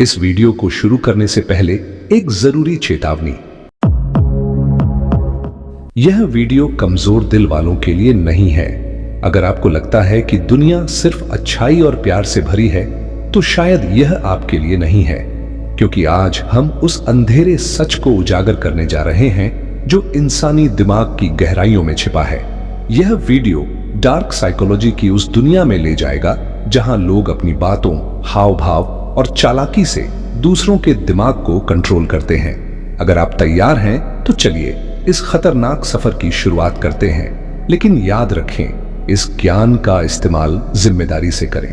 इस वीडियो को शुरू करने से पहले एक जरूरी चेतावनी। यह वीडियो कमजोर दिल वालों के लिए नहीं है। अगर आपको लगता है कि दुनिया सिर्फ अच्छाई और प्यार से भरी है, तो शायद यह आपके लिए नहीं है, क्योंकि आज हम उस अंधेरे सच को उजागर करने जा रहे हैं जो इंसानी दिमाग की गहराइयों में छिपा है। यह वीडियो डार्क साइकोलॉजी की उस दुनिया में ले जाएगा जहां लोग अपनी बातों, हाव भाव और चालाकी से दूसरों के दिमाग को कंट्रोल करते हैं। अगर आप तैयार हैं तो चलिए इस खतरनाक सफर की शुरुआत करते हैं, लेकिन याद रखें, इस ज्ञान का इस्तेमाल जिम्मेदारी से करें।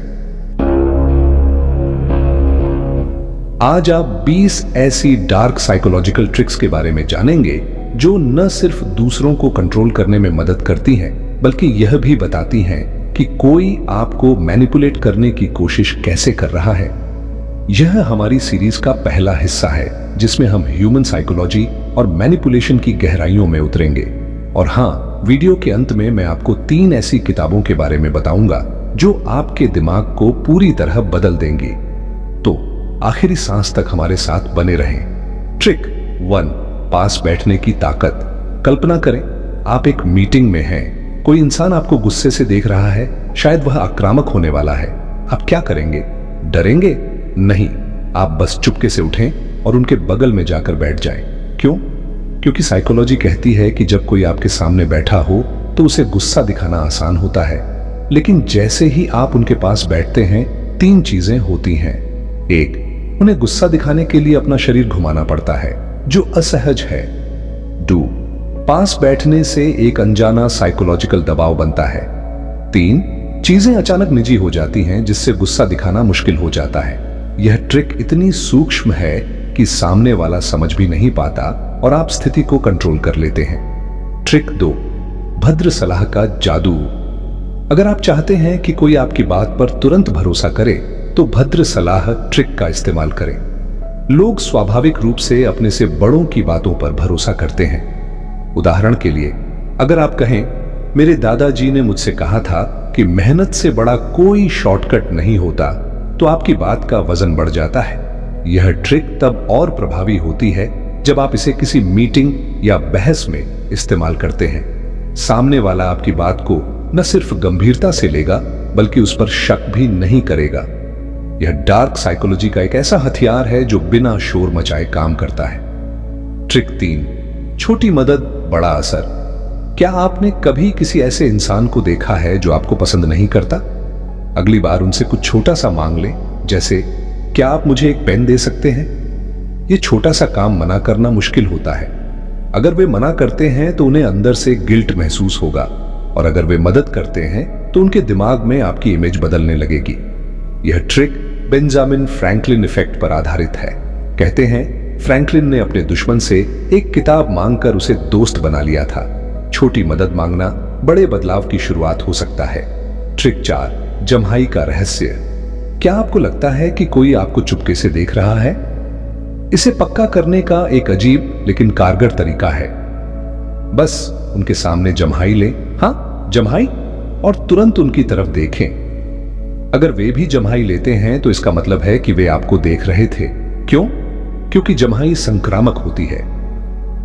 आज आप 20 ऐसी डार्क साइकोलॉजिकल ट्रिक्स के बारे में जानेंगे जो न सिर्फ दूसरों को कंट्रोल करने में मदद करती हैं, बल्कि यह भी बताती हैं कि कोई आपको मैनिपुलेट करने की कोशिश कैसे कर रहा है। यह हमारी सीरीज का पहला हिस्सा है जिसमें हम ह्यूमन साइकोलॉजी और मैनिपुलेशन की गहराइयों में उतरेंगे। और हाँ, वीडियो के अंत में मैं आपको 3 ऐसी किताबों के बारे में बताऊंगा जो आपके दिमाग को पूरी तरह बदल देंगी। तो आखिरी सांस तक हमारे साथ बने रहें। ट्रिक 1, पास बैठने की ताकत। कल्पना करें, आप एक मीटिंग में हैं, कोई इंसान आपको गुस्से से देख रहा है, शायद वह आक्रामक होने वाला है। आप क्या करेंगे? डरेंगे? नहीं, आप बस चुपके से उठें और उनके बगल में जाकर बैठ जाएं। क्यों? क्योंकि साइकोलॉजी कहती है कि जब कोई आपके सामने बैठा हो तो उसे गुस्सा दिखाना आसान होता है, लेकिन जैसे ही आप उनके पास बैठते हैं 3 चीजें होती हैं। 1, उन्हें गुस्सा दिखाने के लिए अपना शरीर घुमाना पड़ता है, जो असहज है। 2, पास बैठने से एक अनजाना साइकोलॉजिकल दबाव बनता है। 3, चीजें अचानक निजी हो जाती हैं, जिससे गुस्सा दिखाना मुश्किल हो जाता है। यह ट्रिक इतनी सूक्ष्म है कि सामने वाला समझ भी नहीं पाता और आप स्थिति को कंट्रोल कर लेते हैं। ट्रिक 2, भद्र सलाह का जादू। अगर आप चाहते हैं कि कोई आपकी बात पर तुरंत भरोसा करे, तो भद्र सलाह ट्रिक का इस्तेमाल करें। लोग स्वाभाविक रूप से अपने से बड़ों की बातों पर भरोसा करते हैं। उदाहरण के लिए, अगर आप कहें, मेरे दादाजी ने मुझसे कहा था कि मेहनत से बड़ा कोई शॉर्टकट नहीं होता, तो आपकी बात का वजन बढ़ जाता है। यह ट्रिक तब और प्रभावी होती है जब आप इसे किसी मीटिंग या बहस में इस्तेमाल करते हैं। सामने वाला आपकी बात को न सिर्फ गंभीरता से लेगा, बल्कि उस पर शक भी नहीं करेगा। यह डार्क साइकोलॉजी का एक ऐसा हथियार है जो बिना शोर मचाए काम करता है। ट्रिक 3, छोटी मदद बड़ा असर। क्या आपने कभी किसी ऐसे इंसान को देखा है जो आपको पसंद नहीं करता? अगली बार उनसे कुछ छोटा सा मांग लें, जैसे, क्या आप मुझे एक पेन दे सकते हैं? यह छोटा सा काम मना करना मुश्किल होता है। अगर वे मना करते हैं तो उन्हें अंदर से गिल्ट महसूस होगा, और अगर वे मदद करते हैं तो उनके दिमाग में आपकी इमेज बदलने लगेगी। यह ट्रिक बेंजामिन फ्रैंकलिन इफेक्ट पर आधारित है। कहते हैं, फ्रैंकलिन ने अपने दुश्मन से एक किताब मांगकर उसे दोस्त बना लिया था। छोटी मदद मांगना बड़े बदलाव की शुरुआत हो सकता है। ट्रिक 4, जम्हाई का रहस्य। क्या आपको लगता है कि कोई आपको चुपके से देख रहा है? इसे पक्का करने का एक अजीब लेकिन कारगर तरीका है। बस उनके सामने जम्हाई लें, हाँ जम्हाई, और तुरंत उनकी तरफ देखें। अगर वे भी जम्हाई लेते हैं तो इसका मतलब है कि वे आपको देख रहे थे। क्यों? क्योंकि जम्हाई संक्रामक होती है।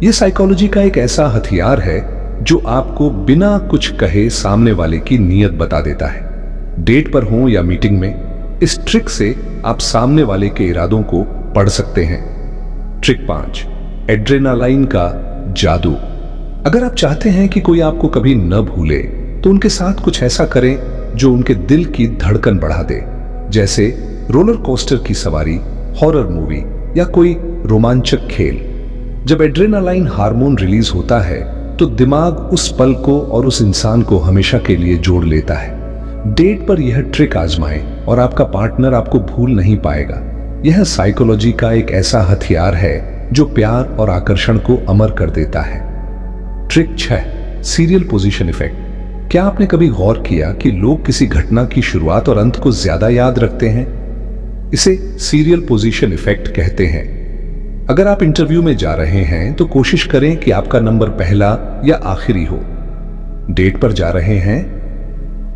यह साइकोलॉजी का एक ऐसा हथियार है जो आपको बिना कुछ कहे सामने वाले की नीयत बता देता है। डेट पर हो या मीटिंग में, इस ट्रिक से आप सामने वाले के इरादों को पढ़ सकते हैं। ट्रिक 5, एड्रेनालाइन का जादू। अगर आप चाहते हैं कि कोई आपको कभी न भूले, तो उनके साथ कुछ ऐसा करें जो उनके दिल की धड़कन बढ़ा दे, जैसे रोलर कोस्टर की सवारी, हॉरर मूवी या कोई रोमांचक खेल। जब एड्रेनालाइन हार्मोन रिलीज होता है तो दिमाग उस पल को और उस इंसान को हमेशा के लिए जोड़ लेता है। डेट पर यह ट्रिक आजमाएं और आपका पार्टनर आपको भूल नहीं पाएगा। यह साइकोलॉजी का एक ऐसा हथियार है जो प्यार और आकर्षण को अमर कर देता है। Trick 6, serial position effect. क्या आपने कभी गौर किया कि लोग किसी घटना की शुरुआत और अंत को ज्यादा याद रखते हैं? इसे सीरियल पोजीशन इफेक्ट कहते हैं। अगर आप इंटरव्यू में जा रहे हैं तो कोशिश करें कि आपका नंबर पहला या आखिरी हो। डेट पर जा रहे हैं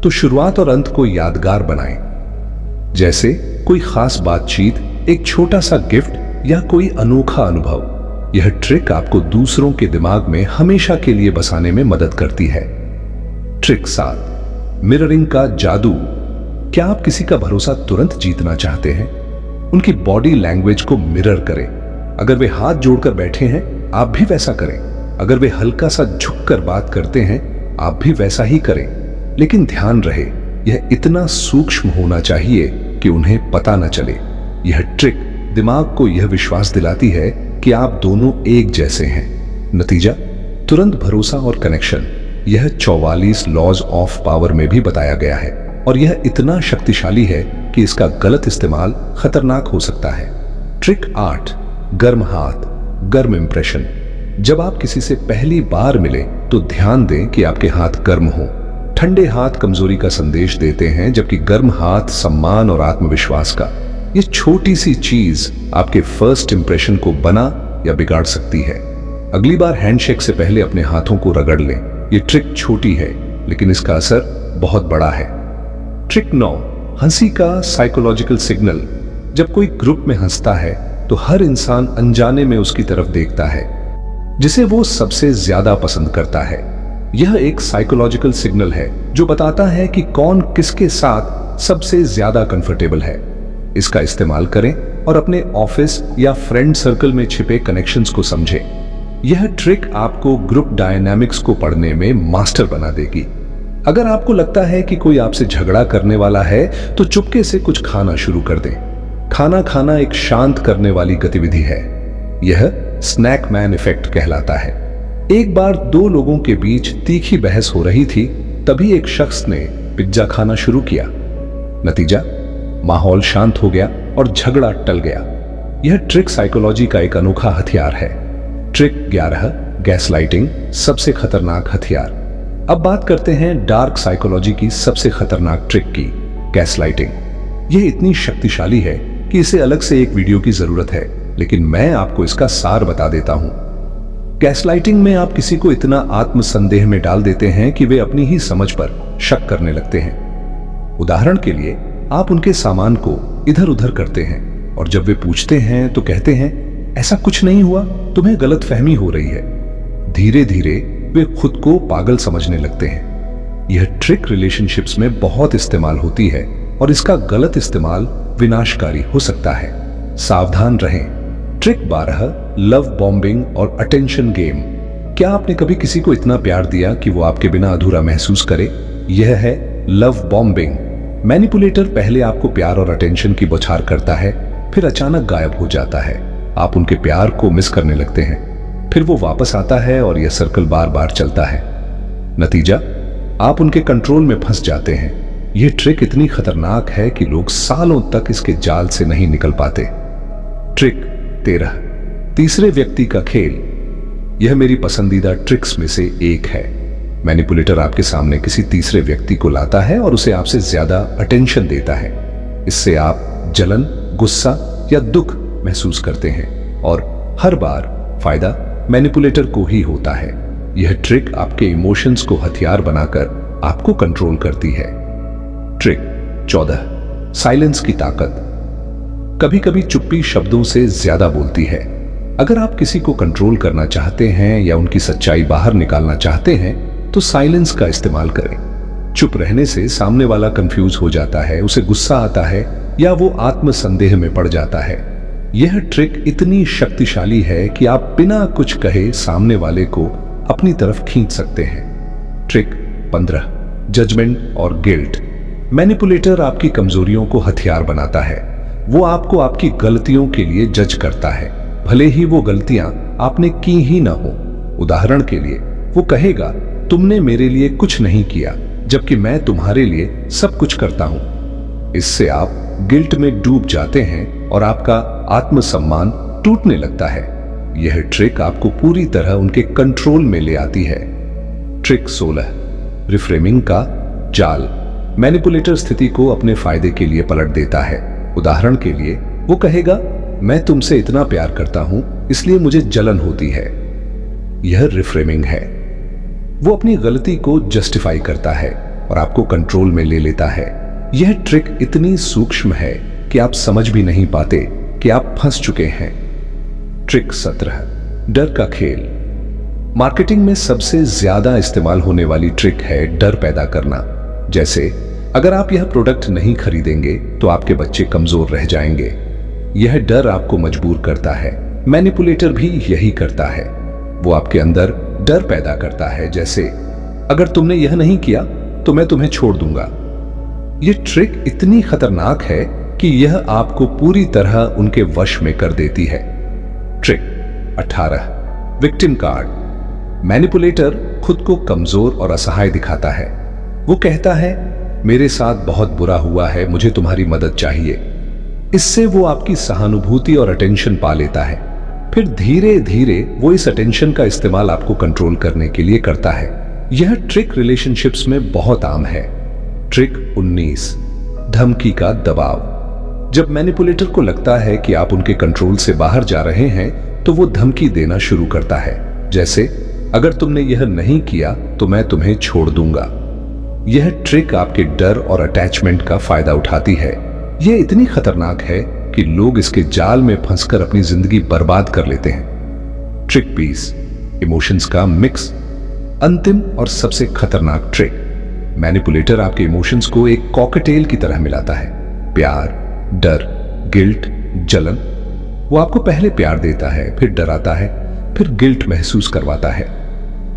तो शुरुआत और अंत को यादगार बनाएं, जैसे कोई खास बातचीत एक छोटा सा गिफ्ट या कोई अनोखा अनुभव। यह ट्रिक आपको दूसरों के दिमाग में हमेशा के लिए बसाने में मदद करती है। ट्रिक 7, मिररिंग का जादू। क्या आप किसी का भरोसा तुरंत जीतना चाहते हैं? उनकी बॉडी लैंग्वेज को मिरर करें। अगर वे हाथ जोड़कर बैठे हैं, आप भी वैसा करें। अगर वे हल्का सा झुककर बात करते हैं, आप भी वैसा ही करें। लेकिन ध्यान रहे, यह इतना सूक्ष्म होना चाहिए कि उन्हें पता न चले। यह ट्रिक दिमाग को यह विश्वास दिलाती है कि आप दोनों एक जैसे हैं। नतीजा, तुरंत भरोसा और कनेक्शन। यह 44 लॉज ऑफ पावर में भी बताया गया है और यह इतना शक्तिशाली है कि इसका गलत इस्तेमाल खतरनाक हो सकता है। ट्रिक 8, गर्म हाथ, गर्म इंप्रेशन। जब आप किसी से पहली बार मिले तो ध्यान दें कि आपके हाथ गर्म हो। ठंडे हाथ कमजोरी का संदेश देते हैं, जबकि गर्म हाथ सम्मान और आत्मविश्वास का। यह छोटी सी चीज आपके फर्स्ट इंप्रेशन को बना या बिगाड़ सकती है। अगली बार हैंडशेक से पहले अपने हाथों को रगड़ लें। यह ट्रिक छोटी है, लेकिन इसका असर बहुत बड़ा है। ट्रिक 9, हंसी का साइकोलॉजिकल सिग्नल। जब कोई ग्रुप में हंसता है तो हर इंसान अनजाने में उसकी तरफ देखता है, जिसे वो सबसे ज्यादा पसंद करता है। यह एक साइकोलॉजिकल सिग्नल है जो बताता है कि कौन किसके साथ सबसे ज्यादा कंफर्टेबल है। इसका इस्तेमाल करें और अपने ऑफिस या फ्रेंड सर्कल में छिपे कनेक्शंस को समझें। यह ट्रिक आपको ग्रुप डायनामिक्स को पढ़ने में मास्टर बना देगी। अगर आपको लगता है कि कोई आपसे झगड़ा करने वाला है तो चुपके से कुछ खाना शुरू कर दें। खाना खाना एक शांत करने वाली गतिविधि है। यह स्नैक मैन इफेक्ट कहलाता है। एक बार 2 लोगों के बीच तीखी बहस हो रही थी, तभी एक शख्स ने पिज्जा खाना शुरू किया। नतीजा, माहौल शांत हो गया और झगड़ा टल गया। यह ट्रिक साइकोलॉजी का एक अनोखा हथियार है। ट्रिक 11, गैसलाइटिंग, सबसे खतरनाक हथियार। अब बात करते हैं डार्क साइकोलॉजी की सबसे खतरनाक ट्रिक की, गैसलाइटिंग। यह इतनी शक्तिशाली है कि इसे अलग से एक वीडियो की जरूरत है, लेकिन मैं आपको इसका सार बता देता हूं। गैसलाइटिंग में आप किसी को इतना आत्मसंदेह में डाल देते हैं कि वे अपनी ही समझ पर शक करने लगते हैं। उदाहरण के लिए, आप उनके सामान को इधर उधर करते हैं और जब वे पूछते हैं तो कहते हैं, ऐसा कुछ नहीं हुआ, तुम्हें गलतफहमी हो रही है। धीरे धीरे वे खुद को पागल समझने लगते हैं। यह ट्रिक रिलेशनशिप्स में बहुत इस्तेमाल होती है और इसका गलत इस्तेमाल विनाशकारी हो सकता है। सावधान रहें। ट्रिक 12, लव बॉम्बिंग और अटेंशन गेम। क्या आपने कभी किसी को इतना प्यार दिया कि वो आपके बिना अधूरा महसूस करे? यह है लव बॉम्बिंग। मैनिपुलेटर पहले आपको प्यार और अटेंशन की बौछार करता है, फिर अचानक गायब हो जाता है। आप उनके प्यार को मिस करने लगते हैं, फिर वो वापस आता है और यह सर्कल बार बार चलता है। नतीजा, आप उनके कंट्रोल में फंस जाते हैं। यह ट्रिक इतनी खतरनाक है कि लोग सालों तक इसके जाल से नहीं निकल पाते। ट्रिक 13, तीसरे व्यक्ति का खेल। यह मेरी पसंदीदा ट्रिक्स में से एक है। मैनिपुलेटर आपके सामने किसी तीसरे व्यक्ति को लाता है और उसे आपसे ज्यादा अटेंशन देता है। इससे आप जलन, गुस्सा या दुख महसूस करते हैं और हर बार फायदा मैनिपुलेटर को ही होता है। यह ट्रिक आपके इमोशंस को हथियार बनाकर आपको कंट्रोल करती है। ट्रिक 14, साइलेंस की ताकत। कभी कभी चुप्पी शब्दों से ज्यादा बोलती है। अगर आप किसी को कंट्रोल करना चाहते हैं या उनकी सच्चाई बाहर निकालना चाहते हैं तो साइलेंस का इस्तेमाल करें। चुप रहने से सामने वाला कंफ्यूज हो जाता है, उसे गुस्सा आता है या वो आत्मसंदेह में पड़ जाता है। यह ट्रिक इतनी शक्तिशाली है कि आप बिना कुछ कहे सामने वाले को अपनी तरफ खींच सकते हैं। ट्रिक 15, जजमेंट और गिल्ट। मैनिपुलेटर आपकी कमजोरियों को हथियार बनाता है। वो आपको आपकी गलतियों के लिए जज करता है, भले ही वो गलतियां आपने की ही ना हो। उदाहरण के लिए, वो कहेगा, तुमने मेरे लिए कुछ नहीं किया, जबकि मैं तुम्हारे लिए सब कुछ करता हूं। इससे आप गिल्ट में डूब जाते हैं और आपका आत्मसम्मान टूटने लगता है। यह ट्रिक आपको पूरी तरह उनके कंट्रोल में ले आती है। ट्रिक 16, रिफ्रेमिंग का जाल। मैनिपुलेटर स्थिति को अपने फायदे के लिए पलट देता है। उदाहरण के लिए, वो कहेगा, मैं तुमसे इतना प्यार करता हूं इसलिए मुझे जलन होती है। यह रिफ्रेमिंग है। वो अपनी गलती को जस्टिफाई करता है और आपको कंट्रोल में ले लेता है। यह ट्रिक इतनी सूक्ष्म है कि आप समझ भी नहीं पाते कि आप फंस चुके हैं। ट्रिक 17, डर का खेल। मार्केटिंग में सबसे ज्यादा इस्तेमाल होने वाली ट्रिक है डर पैदा करना। जैसे अगर आप यह प्रोडक्ट नहीं खरीदेंगे तो आपके बच्चे कमजोर रह जाएंगे। यह डर आपको मजबूर करता है। मैनिपुलेटर भी यही करता है, वो आपके अंदर डर पैदा करता है, जैसे अगर तुमने यह नहीं किया तो मैं तुम्हें छोड़ दूंगा। यह ट्रिक इतनी खतरनाक है कि यह आपको पूरी तरह उनके वश में कर देती है। Trick 18, victim card. मैनिपुलेटर खुद को कमजोर और असहाय दिखाता है। वो कहता है मेरे साथ बहुत बुरा हुआ है, मुझे तुम्हारी मदद चाहिए। इससे वो आपकी सहानुभूति और अटेंशन पा लेता है। फिर धीरे धीरे वो इस अटेंशन का इस्तेमाल आपको कंट्रोल करने के लिए करता है। यह ट्रिक रिलेशनशिप्स में बहुत आम है। ट्रिक 19, धमकी का दबाव। जब मैनिपुलेटर को लगता है कि आप उनके कंट्रोल से बाहर जा रहे हैं तो वो धमकी देना शुरू करता है, जैसे अगर तुमने यह नहीं किया तो मैं तुम्हें छोड़ दूंगा। यह ट्रिक आपके डर और अटैचमेंट का फायदा उठाती है। यह इतनी खतरनाक है कि लोग इसके जाल में फंसकर अपनी जिंदगी बर्बाद कर लेते हैं। ट्रिक 20, इमोशंस का मिक्स। अंतिम और सबसे खतरनाक ट्रिक, मैनिपुलेटर आपके इमोशंस को एक कॉकटेल की तरह मिलाता है। प्यार, डर, गिल्ट, जलन। वो आपको पहले प्यार देता है, फिर डराता है, फिर गिल्ट महसूस करवाता है।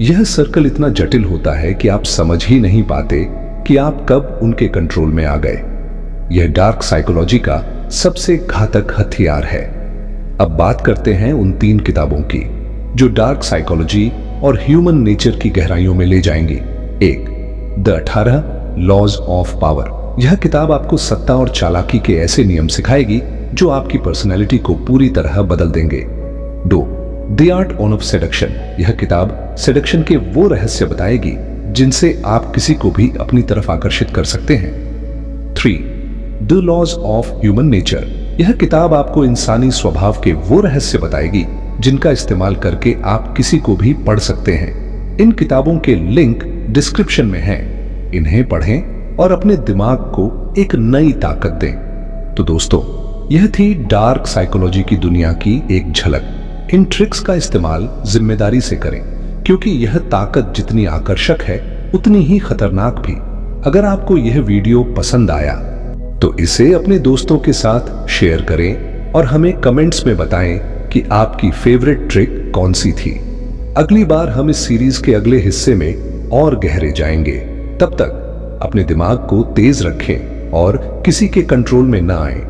यह सर्कल इतना जटिल होता है कि आप समझ ही नहीं पाते कि आप कब उनके कंट्रोल में आ गए। यह डार्क साइकोलॉजी का सबसे घातक हथियार है। अब बात करते हैं उन 3 किताबों की जो डार्क साइकोलॉजी और ह्यूमन नेचर की गहराइयों में ले जाएंगी। 1, द 18 लॉज ऑफ पावर। यह किताब आपको सत्ता और चालाकी के ऐसे नियम सिखाएगी जो आपकी पर्सनैलिटी को पूरी तरह बदल देंगे। 2, द आर्ट ऑफ सेडक्शन। यह किताब सेडक्शन के वो रहस्य बताएगी जिनसे आप किसी को भी अपनी तरफ आकर्षित कर सकते हैं। 3, the laws of human nature. यह किताब आपको इंसानी स्वभाव के वो रहस्य बताएगी जिनका इस्तेमाल करके आप किसी को भी पढ़ सकते हैं। इन किताबों के लिंक डिस्क्रिप्शन में हैं। इन्हें पढ़ें और अपने दिमाग को एक नई ताकत दें। तो दोस्तों, यह थी डार्क साइकोलॉजी की दुनिया की एक झलक। इन ट्रिक्स का इस्तेमाल जिम्मेदारी से करें, क्योंकि यह ताकत जितनी आकर्षक है उतनी ही खतरनाक भी। अगर आपको यह वीडियो पसंद आया तो इसे अपने दोस्तों के साथ शेयर करें और हमें कमेंट्स में बताएं कि आपकी फेवरेट ट्रिक कौन सी थी। अगली बार हम इस सीरीज के अगले हिस्से में और गहरे जाएंगे। तब तक अपने दिमाग को तेज रखें और किसी के कंट्रोल में ना आए।